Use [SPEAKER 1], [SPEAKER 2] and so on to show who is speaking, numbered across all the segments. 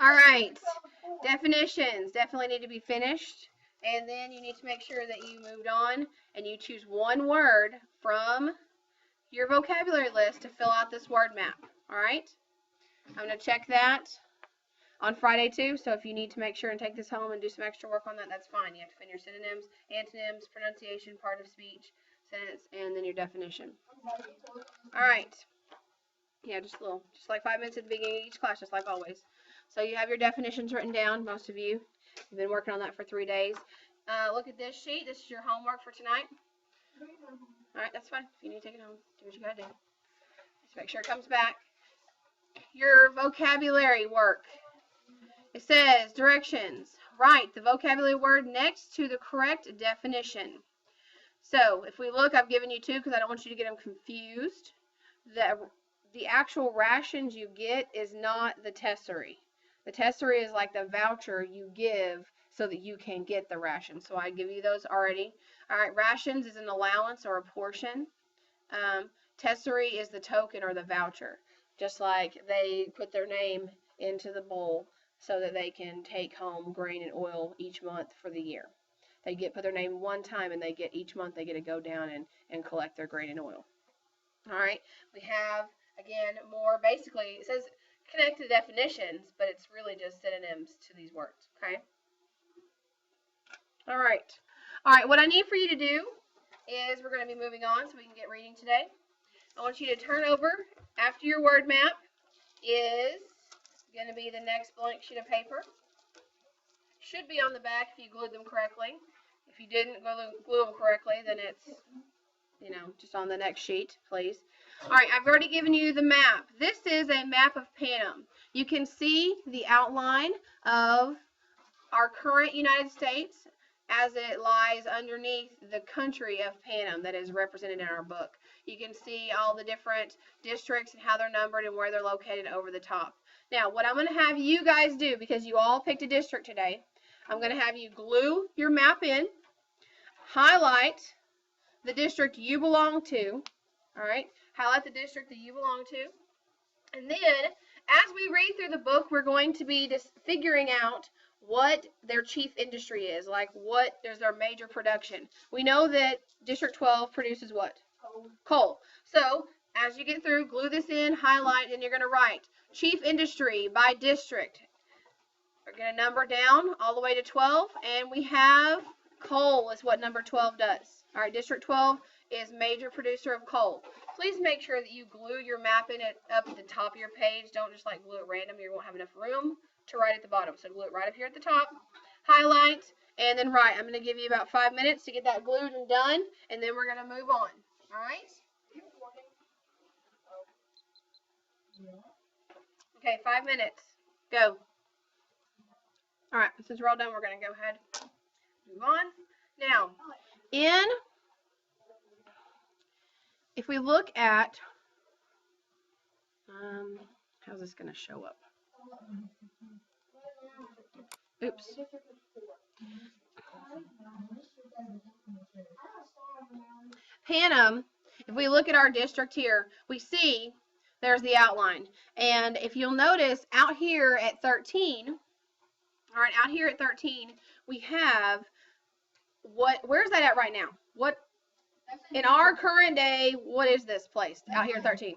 [SPEAKER 1] All right. Definitions definitely need to be finished. And then you need to make sure that you moved on and you choose one word from your vocabulary list to fill out this word map. All right? I'm going to check that on Friday too. So if you need to make sure and take this home and do some extra work on that, that's fine. You have to find your synonyms, antonyms, pronunciation, part of speech, sentence, and then your definition. All right. Yeah, just a little, just like 5 minutes at the beginning of each class, just like always. So you have your definitions written down, most of you. You've been working on that for 3 days. Look at this sheet. This is your homework for tonight. All right, that's fine. If you need to take it home, do what you gotta do. Just make sure it comes back. Your vocabulary work. It says directions. Write the vocabulary word next to the correct definition. So if we look, I've given you two because I don't want you to get them confused. The actual rations you get is not the tessery. The tessery is like the voucher you give so that you can get the rations. So I give you those already. All right, rations is an allowance or a portion. Tessery is the token or the voucher. Just like they put their name into the bowl so that they can take home grain and oil each month for the year. They put their name one time and they get each month they get to go down and collect their grain and oil. All right, we have again more basically it says connected definitions, but it's really just synonyms to these words. Okay. All right, what I need for you to do is we're going to be moving on so we can get reading today. I want you to turn over after your word map is going to be the next blank sheet of paper. Should be on the back if you glued them correctly. If you didn't glue them correctly, then it's, just on the next sheet, please. All right, I've already given you the map. This is a map of Panem. You can see the outline of our current United States as it lies underneath the country of Panem that is represented in our book. You can see all the different districts and how they're numbered and where they're located over the top. Now, what I'm going to have you guys do, because you all picked a district today, I'm going to have you glue your map in, highlight the district you belong to, all right? Highlight the district that you belong to. And then, as we read through the book, we're going to be just figuring out what their chief industry is, like what is their major production. We know that District 12 produces what? Coal. So, as you get through, glue this in, highlight, and you're going to write chief industry by district. We're going to number down all the way to 12, and we have coal is what number 12 does. All right, District 12 is major producer of coal. Please make sure that you glue your map in it up at the top of your page. Don't just like glue it random. You won't have enough room to write at the bottom. So glue it right up here at the top, highlight, and then write. I'm going to give you about 5 minutes to get that glued and done, and then we're going to move on. All right? Okay, 5 minutes. Go. All right, since we're all done, we're going to go ahead and move on. Now, if we look at, how's this going to show up? Oops. Panem, if we look at our district here, we see there's the outline. And if you'll notice out here at 13, all right, out here at 13, we have where's that at right now? What, in our current day, what is this place out here at 13?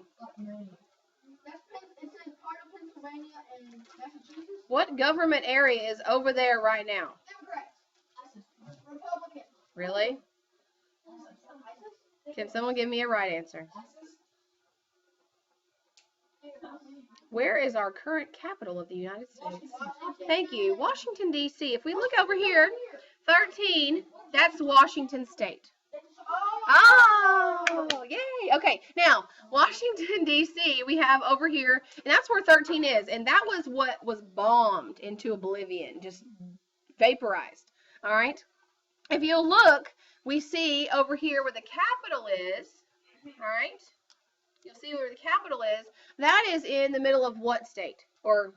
[SPEAKER 1] What government area is over there right now? Really? Can someone give me a right answer? Where is our current capital of the United States? Thank you. Washington, D.C. If we look over here, 13, that's Washington State. Oh, yay. Okay, now, Washington, D.C., we have over here, and that's where 13 is, and that was what was bombed into oblivion, just vaporized, all right? If you'll look, we see over here where the capital is, all right? You'll see where the capital is. That is in the middle of what state? Or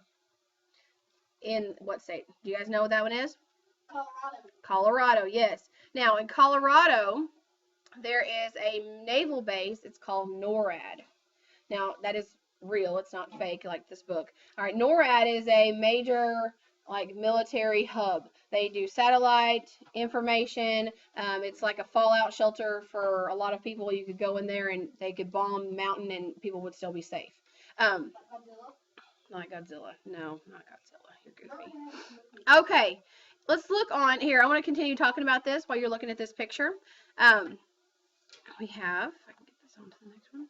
[SPEAKER 1] in what state? Do you guys know what that one is?
[SPEAKER 2] Colorado.
[SPEAKER 1] Colorado, yes. Now, in Colorado, there is a naval base. It's called NORAD. Now, that is real. It's not fake like this book. All right, NORAD is a major like military hub. They do satellite information. It's like a fallout shelter for a lot of people. You could go in there and they could bomb the mountain and people would still be safe. Um, Not Godzilla. No, not Godzilla. You're goofy. Okay, let's look on here. I want to continue talking about this while you're looking at this picture. We have, if I can get this on to the next one.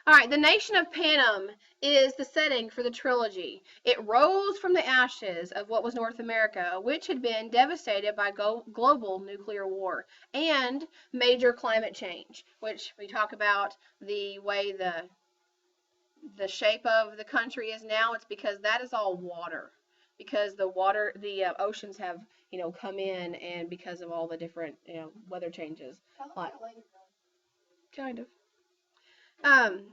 [SPEAKER 1] All right, the nation of Panem is the setting for the trilogy. It rose from the ashes of what was North America, which had been devastated by global nuclear war and major climate change, which we talk about the way the shape of the country is now. It's because that is all water. Because the oceans have, come in, and because of all the different, weather changes. Like, kind of. Um,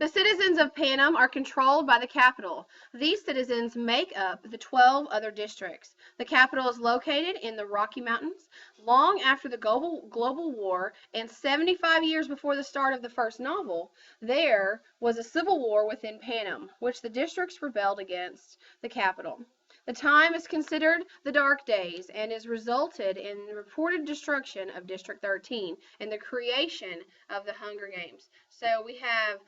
[SPEAKER 1] The citizens of Panem are controlled by the capital. These citizens make up the 12 other districts. The capital is located in the Rocky Mountains. Long after the global war and 75 years before the start of the first novel, there was a civil war within Panem, which the districts rebelled against the capital. The time is considered the Dark Days and has resulted in the reported destruction of District 13 and the creation of the Hunger Games. So we have,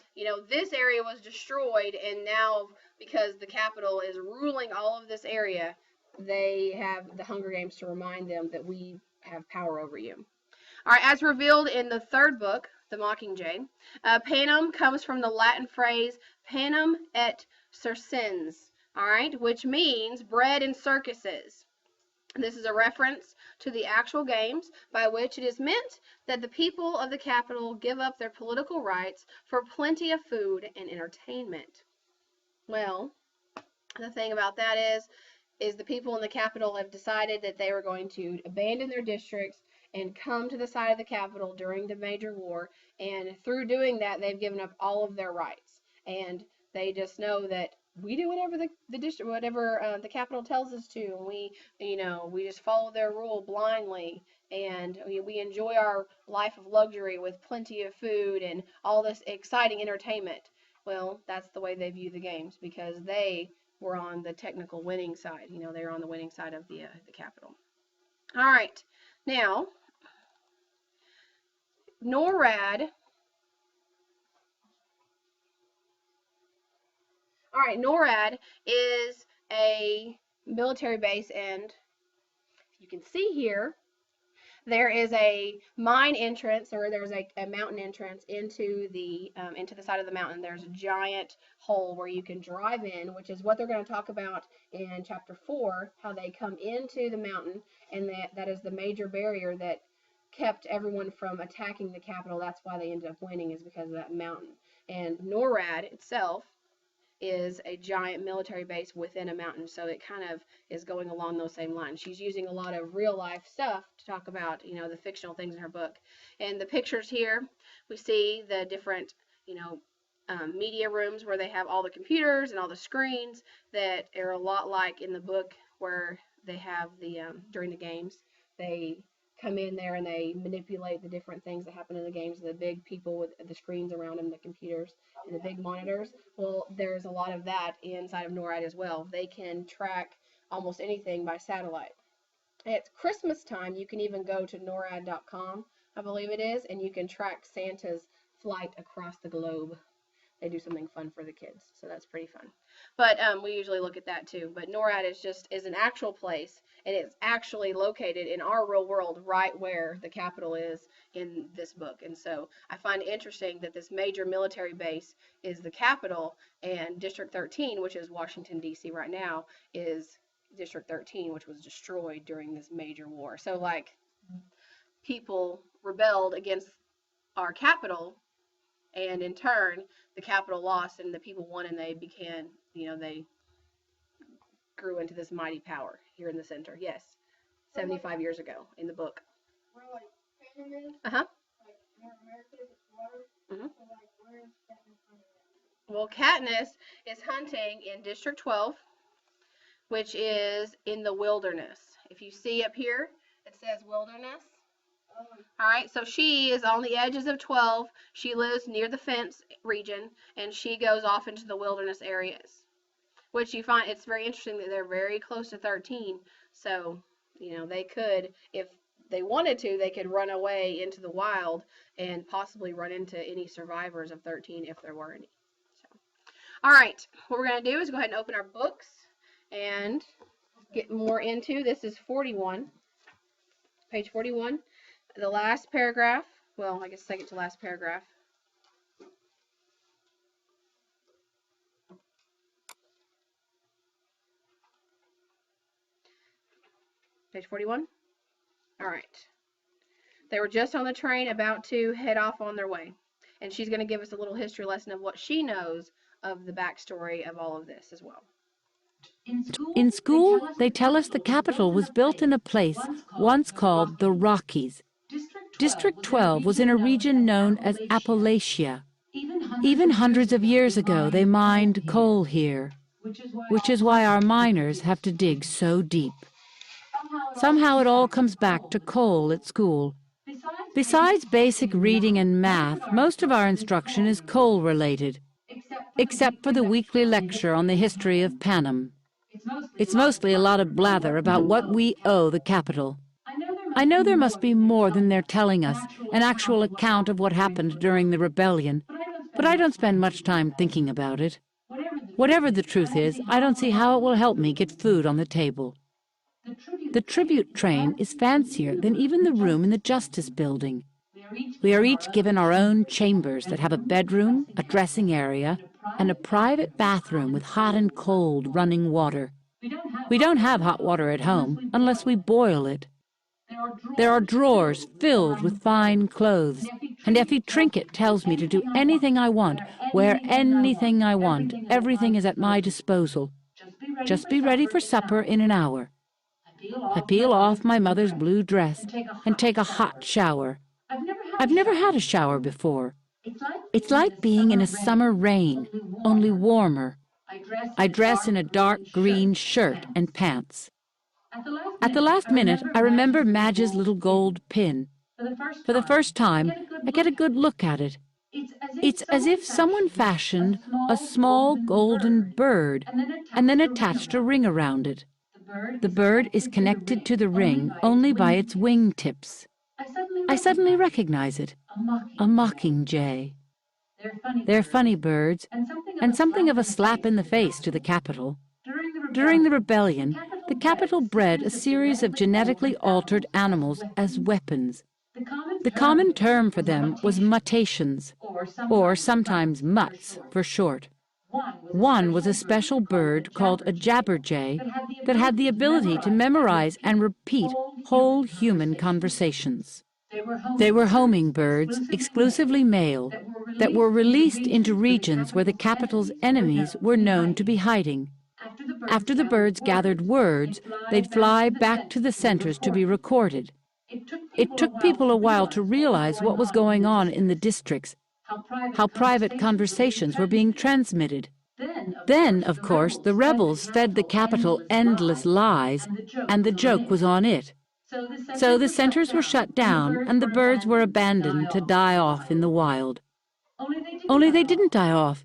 [SPEAKER 1] this area was destroyed, and now because the capital is ruling all of this area, they have the Hunger Games to remind them that we have power over you. All right, as revealed in the third book, The Mockingjay, Panem comes from the Latin phrase panem et circenses, all right, which means bread and circuses. This is a reference to the actual games, by which it is meant that the people of the capital give up their political rights for plenty of food and entertainment. Well, the thing about that is the people in the capital have decided that they were going to abandon their districts and come to the side of the capital during the major war, and through doing that, they've given up all of their rights, and they just know that we do whatever the district, whatever the capital tells us to, and we just follow their rule blindly, and we enjoy our life of luxury with plenty of food and all this exciting entertainment. Well, that's the way they view the games, because they were on the technical winning side. They were on the winning side of the capital. All right, now NORAD. All right, NORAD is a military base, and you can see here there is a mine entrance, or there's a mountain entrance into the side of the mountain. There's a giant hole where you can drive in, which is what they're going to talk about in chapter 4, how they come into the mountain, and that is the major barrier that kept everyone from attacking the capital. That's why they ended up winning, is because of that mountain. And NORAD itself is a giant military base within a mountain, so it kind of is going along those same lines. She's using a lot of real life stuff to talk about, the fictional things in her book. And the pictures here, we see the different, media rooms where they have all the computers and all the screens that are a lot like in the book, where they have the during the games, they come in there and they manipulate the different things that happen in the games, the big people with the screens around them, the computers and the big monitors. Well, there's a lot of that inside of NORAD as well. They can track almost anything by satellite. At Christmas time, you can even go to NORAD.com, I believe it is, and you can track Santa's flight across the globe. They do something fun for the kids, so that's pretty fun. But we usually look at that too. But NORAD is an actual place, and it's actually located in our real world, right where the capital is in this book. And so I find it interesting that this major military base is the capital, and District 13, which is Washington, D.C. right now, is District 13, which was destroyed during this major war. So, like, people rebelled against our capital, and in turn, the capital lost and the people won, and they began, they grew into this mighty power here in the center. Yes, 75 years ago in the book.
[SPEAKER 2] Where like Panem is?
[SPEAKER 1] Uh-huh.
[SPEAKER 2] Like North America is water.
[SPEAKER 1] Mm-hmm.
[SPEAKER 2] So like where is Katniss hunting?
[SPEAKER 1] Well, Katniss is hunting in District 12, which is in the wilderness. If you see up here, it says wilderness. All right, so she is on the edges of 12. She lives near the fence region, and she goes off into the wilderness areas, which you find it's very interesting that they're very close to 13. So, they could, if they wanted to, they could run away into the wild and possibly run into any survivors of 13 if there were any. So, all right, what we're going to do is go ahead and open our books and get more into, this is 41, page 41. The last paragraph, well, I guess second to last paragraph. Page 41. All right. They were just on the train about to head off on their way. And she's going to give us a little history lesson of what she knows of the backstory of all of this as well.
[SPEAKER 3] In school, they tell us the capital was built in a place once called the Rockies. District 12 was in a region known as Appalachia. Even hundreds of years ago, they mined coal here, which is why our miners have to dig so deep. Somehow it all comes back to coal at school. Besides basic reading and math, most of our instruction is coal-related, except for the weekly lecture on the history of Panem. It's mostly a lot of blather about what we owe the capital. I know there must be more than they're telling us, an actual account of what happened during the rebellion, but I don't spend much time thinking about it. Whatever the truth is, I don't see how it will help me get food on the table. The tribute train is fancier than even the room in the Justice Building. We are each given our own chambers that have a bedroom, a dressing area, and a private bathroom with hot and cold running water. We don't have hot water at home unless we boil it. There are drawers filled with fine clothes, and Effie Trinket tells me to do anything I want, wear anything I want. Everything is at my disposal. Just be ready for supper in an hour. I peel off my mother's blue dress and take a hot shower. I've never had a shower before. It's like being in a summer rain, only warmer. I dress in a dark green shirt and pants. At the last minute, I remember Madge's little gold pin. For the first time, I get a good look at it. It's as if someone fashioned a small golden bird and then attached a ring around it. The bird is connected to the ring only by its wing tips. I suddenly recognize it, a mockingjay. They're funny birds, and something of a slap in the face to the capital. During the rebellion, the capital bred a series of genetically altered animals as weapons. The common term for them was mutations, or sometimes mutts for short. One was a special bird called a jabberjay that had the ability to memorize and repeat whole human conversations. They were homing birds, exclusively male, that were released into regions where the capital's enemies were known to be hiding. After the birds gathered words, they'd fly back to the centers to be recorded. It took people a while to realize what was going on in the districts, how private conversations were being transmitted. Then, of course, the rebels fed the capital endless lies, and the joke was on it. So the centers were shut down, and the birds were abandoned to die off in the wild. Only they didn't die off.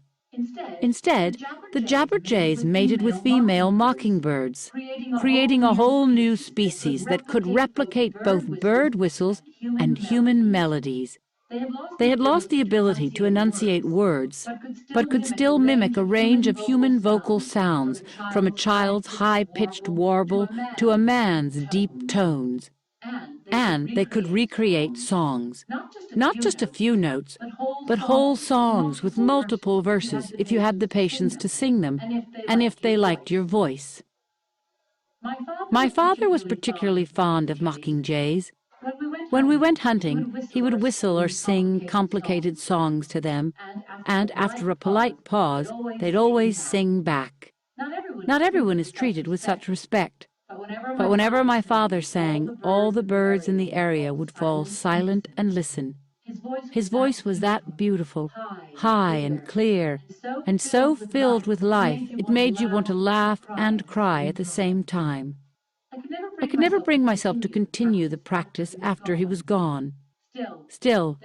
[SPEAKER 3] Instead, the jabberjays mated with female mockingbirds, creating a whole new species that could replicate both bird whistles and human melodies. They had lost the ability to enunciate words, but could still mimic a range of human vocal sounds, from a child's high-pitched warble to a man's deep tones. And they could recreate songs, not just a few notes, but whole songs with multiple verses if you had the patience to sing them, and if they liked your voice. My father was particularly fond of mockingjays. When we went hunting, he would whistle or sing complicated songs to them, and after a polite pause, they'd always sing back. Not everyone is treated with such respect, but whenever my father sang, all the birds in the area would fall silent and listen. His voice was that beautiful, high and clear, and so filled with life it made you want to laugh and cry at the same time. I could never bring myself to continue the practice after he was gone. Still,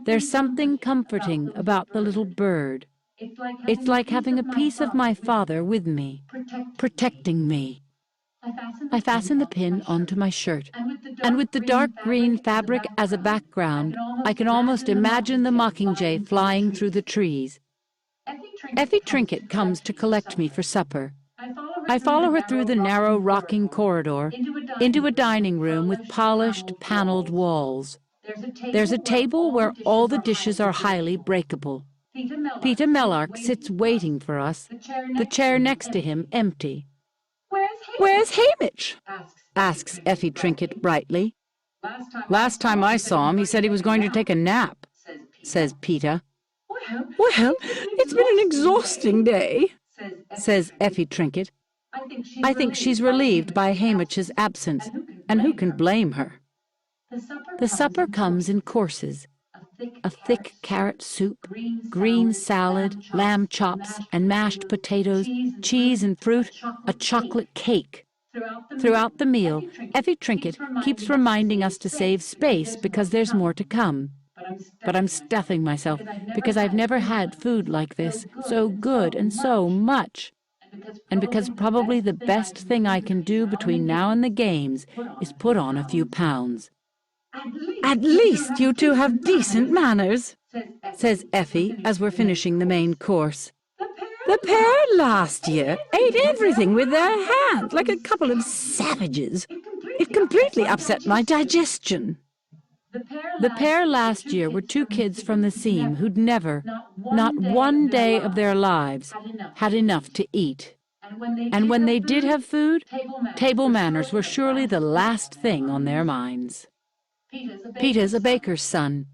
[SPEAKER 3] there's something comforting about the little bird. It's like having a piece of my father with me, protecting me. I fasten the pin onto my shirt, and with the dark green fabric as a background, I can almost imagine the mockingjay flying through the trees. Effie Trinket comes to collect me for supper. I follow her through the narrow rocking corridor into a dining room with polished, paneled walls. There's a table where all the dishes are highly breakable. Peter Mellark sits waiting for us, the chair next to him empty. "Where's Hamish?" asks Effie Trinket brightly. "Last time I saw him, he said he was going to take a nap," says Peter. "Well, it's been an exhausting day," says Effie Trinket. I think she's relieved by Hamish's absence, and who can blame her? The supper comes in courses: a thick carrot soup, green salad, lamb chops, and mashed potatoes, cheese and fruit, a chocolate cake. Throughout the meal, Effie Trinket keeps reminding us to save space because there's more to come. But I'm stuffing myself because I've never had food like this, so good and so much. And because probably the best thing I can do between now and the games is put on a few pounds. "At least you two have decent manners," says Effie as we're finishing the main course. "The pair last year ate everything with their hands like a couple of savages. It completely upset my digestion." The pair last year were two kids from the seam who'd never, not one day of their lives, had enough to eat. And when they did have food, table manners were surely the last thing on their minds. Peter's a baker's son.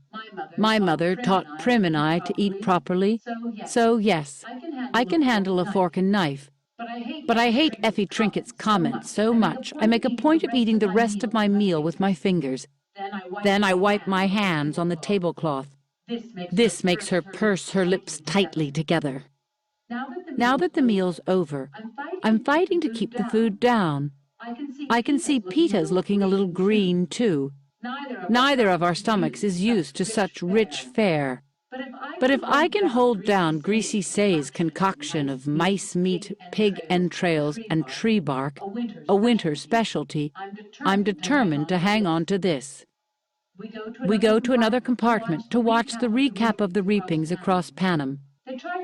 [SPEAKER 3] My mother taught Prim and I to eat properly, so yes, I can handle a fork and knife. But I hate Effie Trinket's comments so much I make a point of eating the rest of my meal with my fingers. Then I wipe my hands on the tablecloth. This makes her purse her lips tightly together. Now that the meal's over, I'm fighting to keep the food down. I can see Peter's looking a little green, too. Neither of our stomachs is used to such rich fare. But if I can hold down Greasy Say's concoction of mice meat, pig entrails, and tree bark, a winter specialty, I'm determined to hang on to this. We go to another compartment to watch the recap of the reapings across Panem.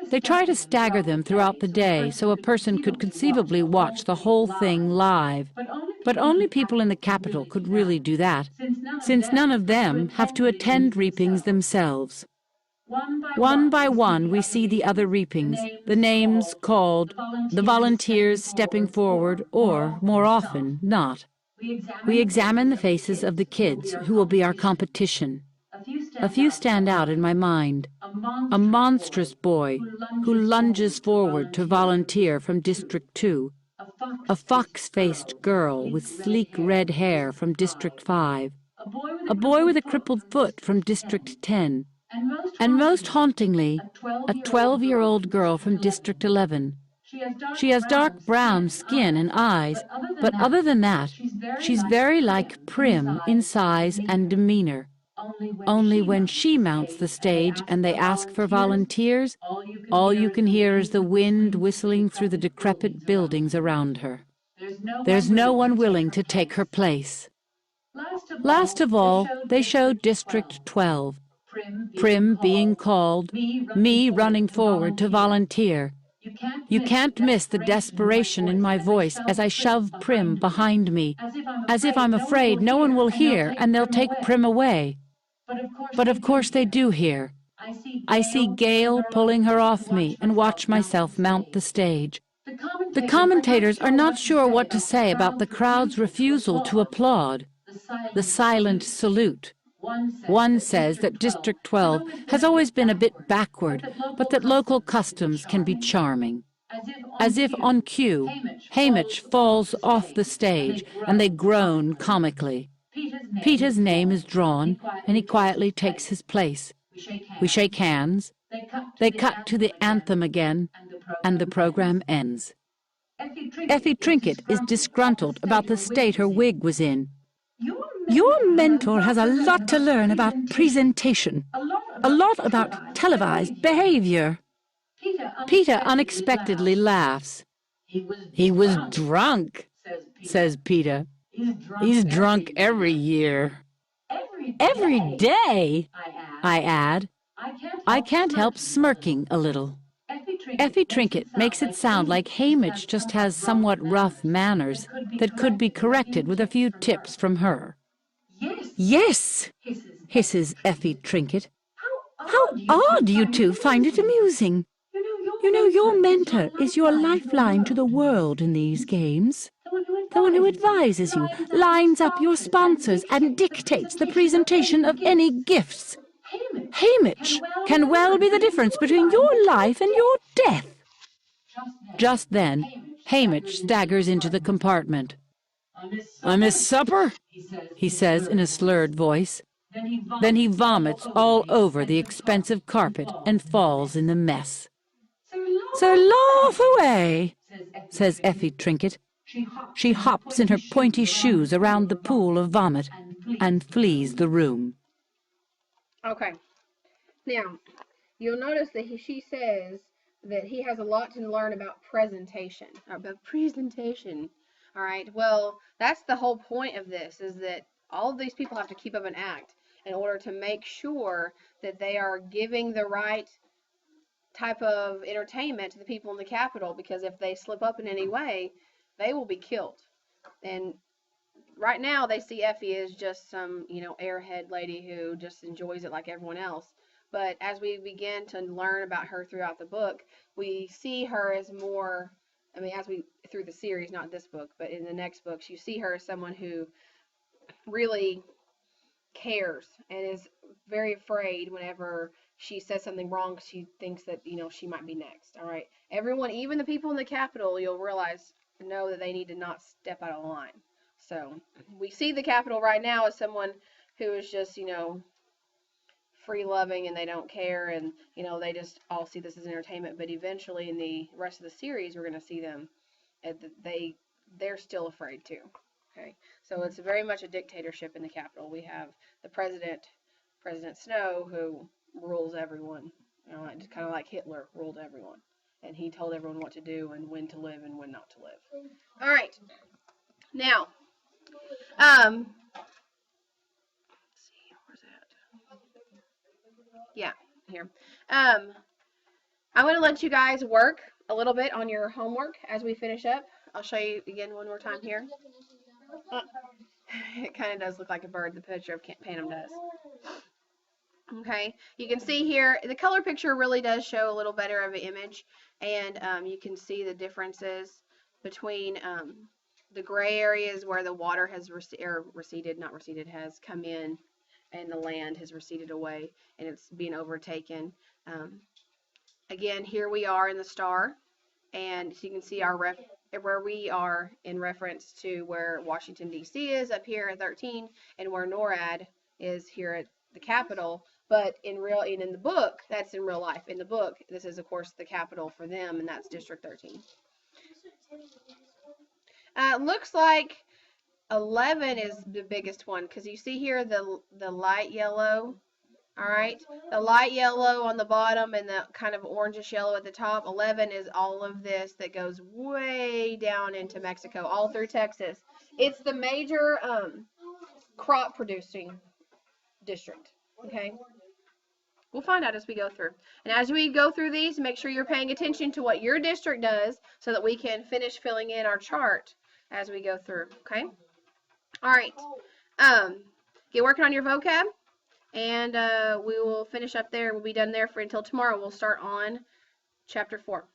[SPEAKER 3] They try to stagger them throughout the day so a person could conceivably watch the whole thing live. But only people in the capital could really do that, since none of them have to attend reapings themselves. One by one we see the other reapings, the names called, the volunteers stepping forward, or, more often, not. We examine the faces of the kids who will be our competition. A few stand out in my mind. A monstrous boy who lunges forward to volunteer from District 2. A fox-faced girl with sleek red hair from District 5. A boy with a crippled foot from District 10. And most hauntingly, a 12-year-old girl from District 11. She has dark brown skin and eyes, but other than that, she's very like Prim in size and demeanor. Only when she mounts the stage and they ask for volunteers, all you can hear is the wind whistling through the decrepit buildings around her. There's no one willing to take her place. Last of all, they show District 12. Prim being called, me running forward to volunteer. You can't miss the desperation in my voice as I shove Prim behind me, as if I'm afraid no one will hear and they'll take Prim away. But of course they do hear. I see Gail pulling her off me and watch myself mount the stage. The commentators are not sure what to say about the crowd's refusal to applaud, the silent salute. One says that District 12 has always been a bit backward, but that local customs can be charming. As if on cue, Hamish falls off the stage and they groan comically. Peter's name is drawn, and he quietly takes his place. We shake hands. They cut to the anthem again, and the program ends. Effie Trinket is disgruntled about the state her wig was in. Your mentor has a lot to learn about presentation, a lot about televised behavior. Peter unexpectedly laughs. He was drunk, says Peter. He's drunk every year. Every day, I add. I can't help smirking a little. Effie Trinket makes it sound like Haymitch just has somewhat rough manners that could be corrected with a few tips from her. Yes, hisses Effie Trinket. How odd you two find it amusing. You know, your mentor is your lifeline to the world in these games. The one who advises you, lines up your sponsors, and dictates the presentation of any gifts. Haymitch can well be the difference between your life and your death. Just then, Haymitch staggers into the compartment. I miss supper, he says in a slurred voice. Then he vomits all over the expensive carpet and falls in the mess. So laugh away, says Effie Trinket. She hops in her pointy shoes around the pool of vomit and flees the room.
[SPEAKER 1] Okay. Now, you'll notice that she says that he has a lot to learn about presentation. All right. Well, that's the whole point of this, is that all of these people have to keep up an act in order to make sure that they are giving the right type of entertainment to the people in the Capitol, because if they slip up in any way, they will be killed. And right now they see Effie as just some, airhead lady who just enjoys it like everyone else. But as we begin to learn about her throughout the book, we see her as more, through the series, not this book, but in the next books, you see her as someone who really cares and is very afraid whenever she says something wrong, because she thinks that, she might be next. All right. Everyone, even the people in the Capitol, you'll know that they need to not step out of line. So we see the Capitol right now as someone who is just, free loving, and they don't care, and, they just all see this as entertainment. But eventually in the rest of the series, we're going to see them, they're still afraid too. Okay. So it's very much a dictatorship in the Capitol. We have the President Snow, who rules everyone. Just kind of like Hitler ruled everyone. And he told everyone what to do and when to live and when not to live. All right. Now, let's see, where's that? Yeah, here. I'm going to let you guys work a little bit on your homework as we finish up. I'll show you again one more time here. It kind of does look like a bird, the picture of Panem does. Okay, you can see here, the color picture really does show a little better of an image, and you can see the differences between the gray areas where the water has has come in, and the land has receded away, and it's being overtaken. Again, here we are in the star, and so you can see where we are in reference to where Washington, D.C. is up here at 13, and where NORAD is here at the Capitol. But in the book, that's in real life. In the book, this is, of course, the Capitol for them, and that's District 13. Looks like 11 is the biggest one, because you see here the light yellow. All right, the light yellow on the bottom and the kind of orangish yellow at the top. 11 is all of this that goes way down into Mexico, all through Texas. It's the major crop producing district. Okay, we'll find out as we go through. And as we go through these, make sure you're paying attention to what your district does so that we can finish filling in our chart as we go through. Okay. All right. Get working on your vocab. And we will finish up there. We'll be done there until tomorrow. We'll start on chapter 4.